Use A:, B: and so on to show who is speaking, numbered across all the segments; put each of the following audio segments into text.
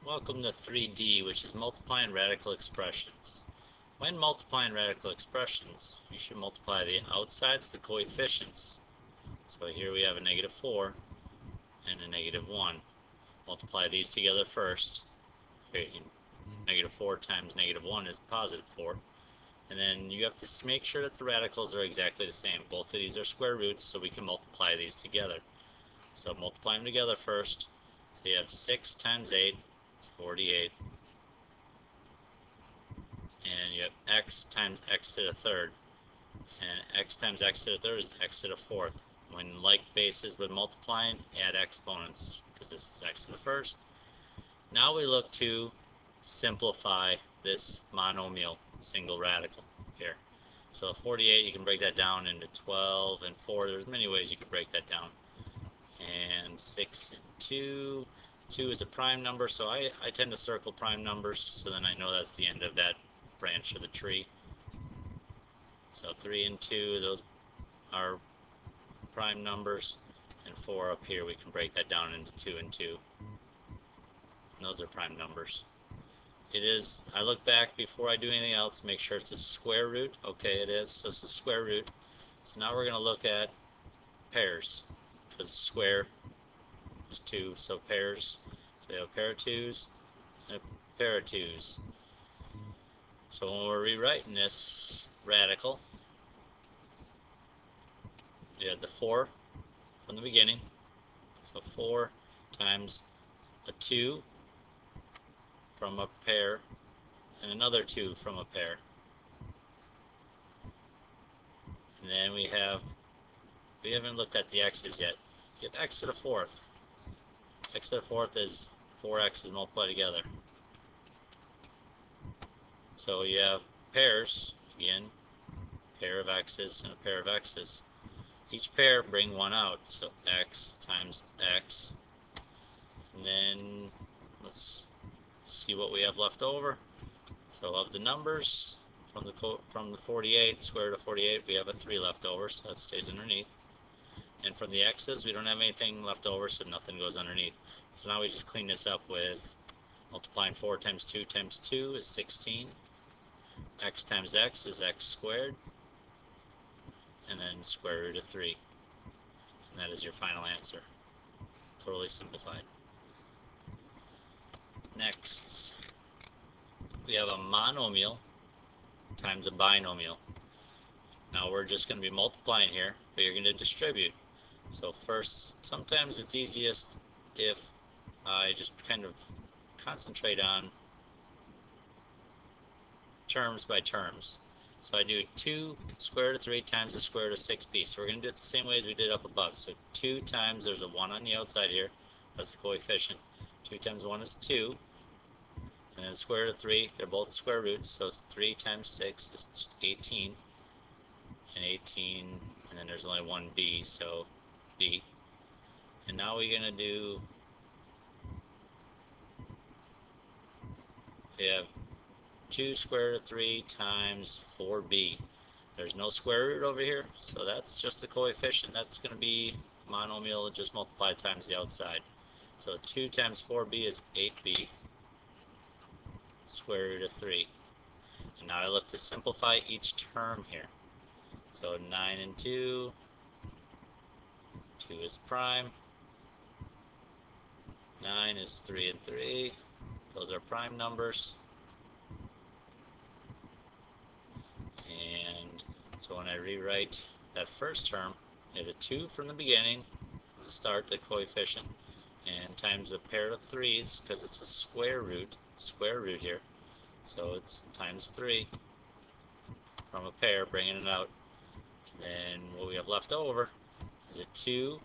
A: Welcome to 3D, which is multiplying radical expressions. When multiplying radical expressions, you should multiply the outsides, the coefficients. So here we have a -4 and a -1. Multiply these together first. Here, -4 times -1 is +4. And then you have to make sure that the radicals are exactly the same. Both of these are square roots, so we can multiply these together. So multiply them together first. So you have 6 times 8 is 48. And you have x times x to the third. And x times x to the third is x to the fourth. When like bases with multiplying, add exponents, because this is x to the first. Now we look to simplify this monomial single radical here. So 48, you can break that down into 12 and 4. There's many ways you could break that down. And 6 and 2. 2 is a prime number, so I tend to circle prime numbers, so then I know that's the end of that branch of the tree. So 3 and 2, those are prime numbers, and 4 up here, we can break that down into 2 and 2. And those are prime numbers. It is, I look back before I do anything else, make sure it's a square root. Okay, it is, so it's a square root. So now we're going to look at pairs, because square is 2, so pairs. So we have a pair of 2's and a pair of 2's. So when we're rewriting this radical, we have the 4 from the beginning. So 4 times a 2 from a pair and another 2 from a pair. And then we haven't looked at the x's yet. You have x to the fourth. X to the fourth is 4 x's multiplied together. So you have pairs, again, pair of x's and a pair of x's. Each pair bring one out, so x times x. And then let's see what we have left over. So of the numbers, from the 48, square root of 48, we have a 3 left over, so that stays underneath. And from the x's, we don't have anything left over, so nothing goes underneath. So now we just clean this up with multiplying 4 times 2 times 2 is 16. X times x is x squared. And then square root of 3. And that is your final answer. Totally simplified. Next, we have a monomial times a binomial. Now we're just going to be multiplying here, but you're going to distribute. So first, sometimes it's easiest if I just kind of concentrate on terms by terms. So I do 2 square root of 3 times the square root of 6b. So we're going to do it the same way as we did up above. So 2 times, there's a 1 on the outside here, that's the coefficient. 2 times 1 is 2. And then square root of 3, they're both square roots, so 3 times 6 is 18. And 18, and then there's only one b, so b. And now we're going to do, we have 2 square root of 3 times 4b. There's no square root over here, so that's just the coefficient. That's going to be monomial, just multiplied times the outside. So 2 times 4b is 8b, square root of 3. And now I look to simplify each term here. So 9 and 2, 2 is prime, 9 is 3 and 3, those are prime numbers. And so when I rewrite that first term, I have a 2 from the beginning, from the start, the coefficient, and times a pair of 3's, because it's a square root here, so it's times 3 from a pair, bringing it out. And what we have left over is a 2.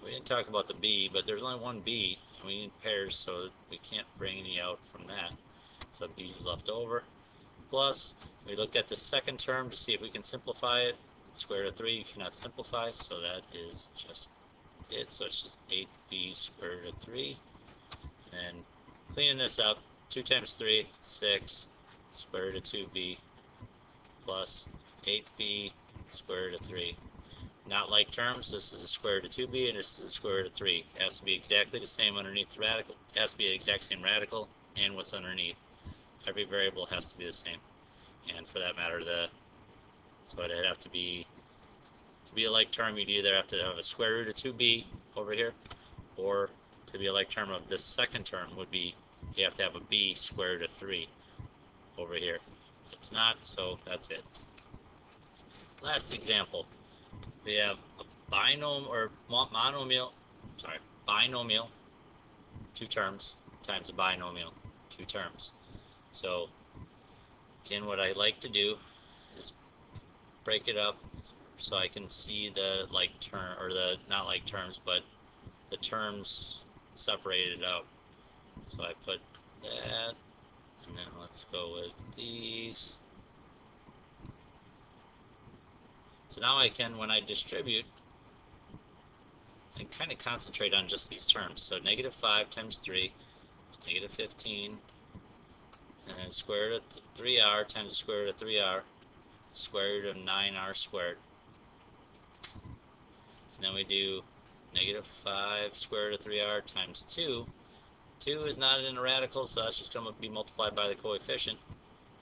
A: We didn't talk about the b, but there's only one b, and we need pairs, so we can't bring any out from that. So b is left over. Plus, we look at the second term to see if we can simplify it. Square root of 3 you cannot simplify, so that is just it. So it's just 8b square root of 3. And cleaning this up, 2 times 3, 6, square root of 2b, plus 8b square root of 3. not like terms, this is the square root of 2b and this is the square root of 3. It has to be exactly the same underneath the radical. It has to be the exact same radical and what's underneath. Every variable has to be the same. And for that matter, so it'd have to be a like term, you'd either have to have a square root of 2b over here, or to be a like term of this second term would be you have to have a b square root of 3 over here. It's not, so that's it. Last example, we have a binomial, two terms, times a binomial, two terms. So again, what I like to do is break it up so I can see the like term, or the not like terms, but the terms separated out. So I put that, and then let's go with these. So now I can, when I distribute, and kind of concentrate on just these terms. So negative 5 times 3 is negative 15, and then square root of 3r times the square root of 3r, square root of 9r squared. And then we do negative 5 square root of 3r times 2. 2 is not in a radical, so that's just going to be multiplied by the coefficient.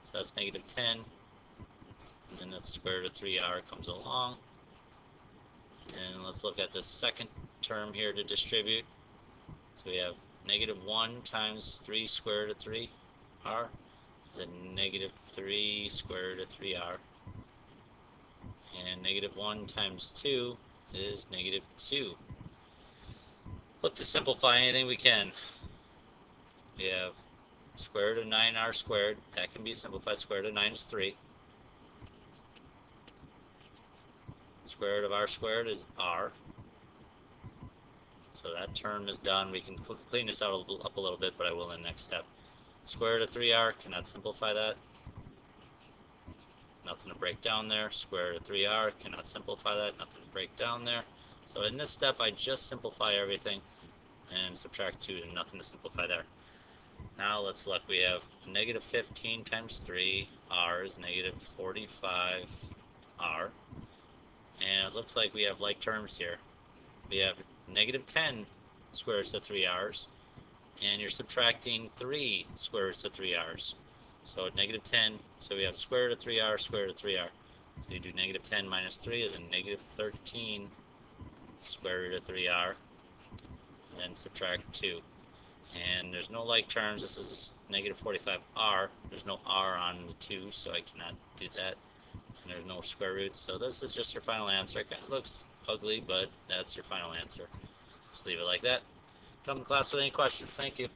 A: So that's negative 10. And then the square root of 3r comes along. And let's look at the second term here to distribute. So we have negative 1 times 3 square root of 3r is a negative 3 square root of 3r. And negative 1 times 2 is negative 2. Look to simplify anything we can. We have square root of 9r squared. That can be simplified. Square root of 9 is 3. Square root of r squared is r. So that term is done. We can clean this out up a little bit, but I will in the next step. Square root of 3r, cannot simplify that. Nothing to break down there. Square root of 3r, cannot simplify that. Nothing to break down there. So in this step, I just simplify everything and subtract 2, and nothing to simplify there. Now let's look. We have negative 15 times 3. R is negative 45r. And it looks like we have like terms here. We have negative 10 square roots of 3r's. And you're subtracting 3 square roots of 3r's. So negative 10, so we have square root of 3r, square root of 3r. So you do negative 10 minus 3 is a negative 13 square root of 3r. And then subtract 2. And there's no like terms. This is negative 45r. There's no r on the 2, so I cannot do that. And there's no square roots. So this is just your final answer. It kind of looks ugly, but that's your final answer. Just leave it like that. Come to class with any questions. Thank you.